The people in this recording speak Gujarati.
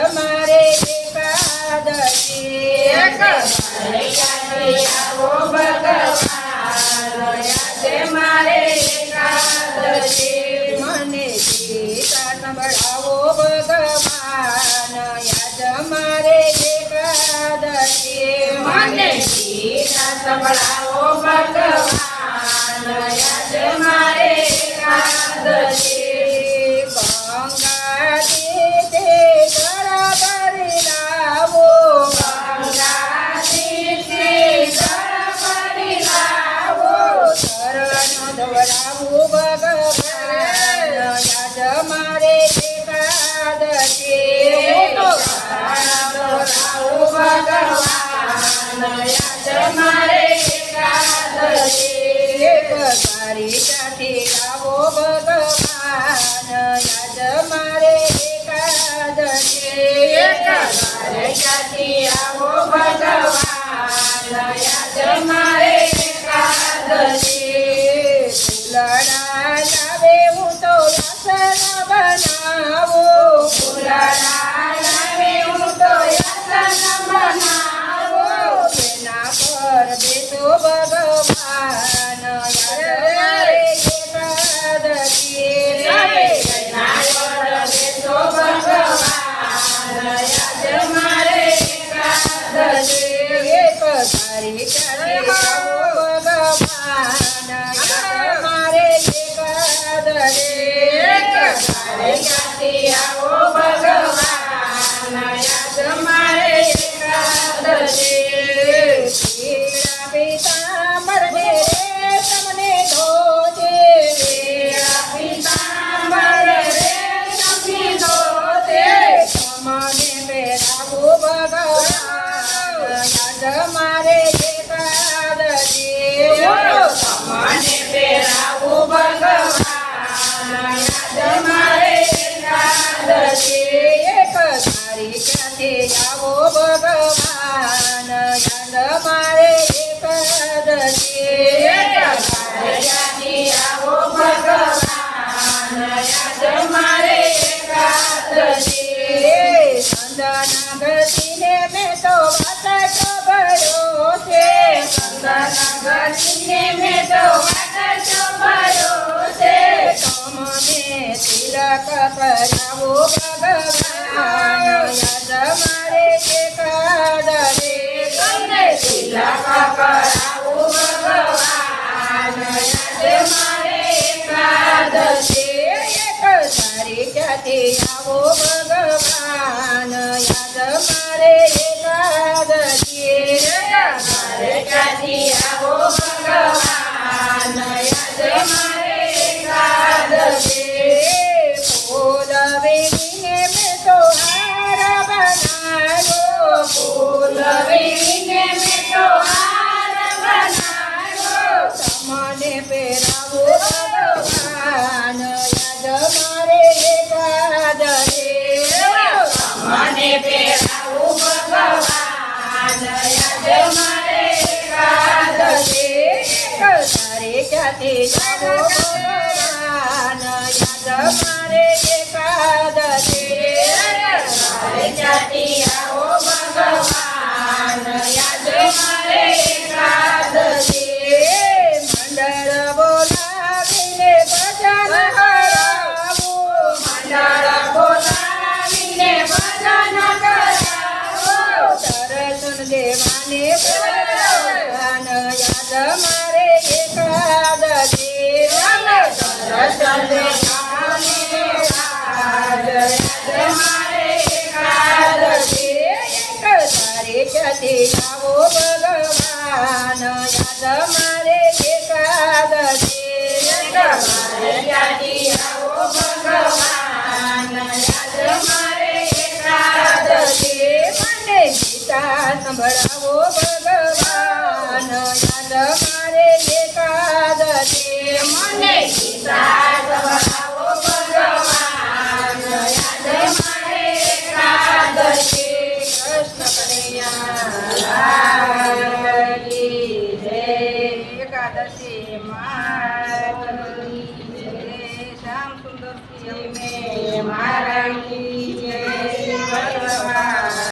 મારે એકાદશી આવો ભગવાન આજે મારે એકાદશી મને ગીતા સંભળાવો ભગવાન યાદ મારે એકાદશી મને ગીતા સંભળાવો ભગવાન યાદ મારે એકાદશી મારે એકાદશી ભગવાન મારે એકાદશી તારી સાથે આવો ભગવાન યાદ મારે એકાદશી સાથે આવો ભગવાન યાદ મારે એકાદશી ફૂલડા લાવે હું તો આસન બનાવો ફૂલડા લાવે હું તો આસન બનાવો તેના પર બેસો ભગવાન યાદ એકાદશી તેના પર બેસો ભગવાન યાદ મારે એકાદશી એક તારી ચારે આવો ભગવાન યાદ મારે એકાદશી આવો ભગવાન યાદ મારે એકાદશી પીળા પીતાંબર રે તમને ધોજે પીળા પીતાંબર રે તમને ધોજે તમને પહેરાવો ભગવાન યાદ મારે એકાદશી તમને પહેરાવો ભગવાન યાદ મારે એકાદશી એક તારી સાથે આવો ભગવાન યાદ મારે એકાદશી આવો ભગવાન યાદ મારે એકાદશી ચંદનગતિને મેં તો વાત ભર્યો છે ચંદનગતિને મેં તો વાત ભર્યો છે તમને તિલક કરાવો ભગવાન યાદ મારે એકાદશી તમને તિલક કરાવો ભગવાન યાદ મારે એકાદશી એક તારી સાથે આવો ભગવાન યાદ મારે એકાદશી તારે સાથે આવો ભગવાન યાદ મારે એકાદશી ફૂલ વીણીને મેં તો હાર બનાવ્યો ફૂલ વીણીને મેં તો હાર બનાવ્યો તમને પહેરાવો ભગવાન યાદ મારે એકાદશી તમને પહેરાવો ભગવાન યાદ મારે એકાદશી તારે જાતે આવો ભગવાન યાદ મારે એકાદશી તારે જાતે આવો ભગવાન યાદ મારે એકાદશી મંડળ બોલાવીને ભજન કરાવો મંડળ બોલાવીને ભજન કરાવો દર્શન દેવાને ભગવાન યાદ મારે એકાદશી દર્શન દેવાને યાદ મારે એકાદશી તારે જાતે આવો ભગવાન યાદ મારે એકાદશી તારે જાતે આવો ભગવાન યાદ મારે એકાદશી મને ગીતા સંભળાવો ભગવાન યાદ મારે એકાદશી મને ગીતા સંભળાવો ભગવાન યાદ મારે એકાદશી કૃષ્ણ કનૈયા એકાદશી માત શ્યામ સુંદર મારા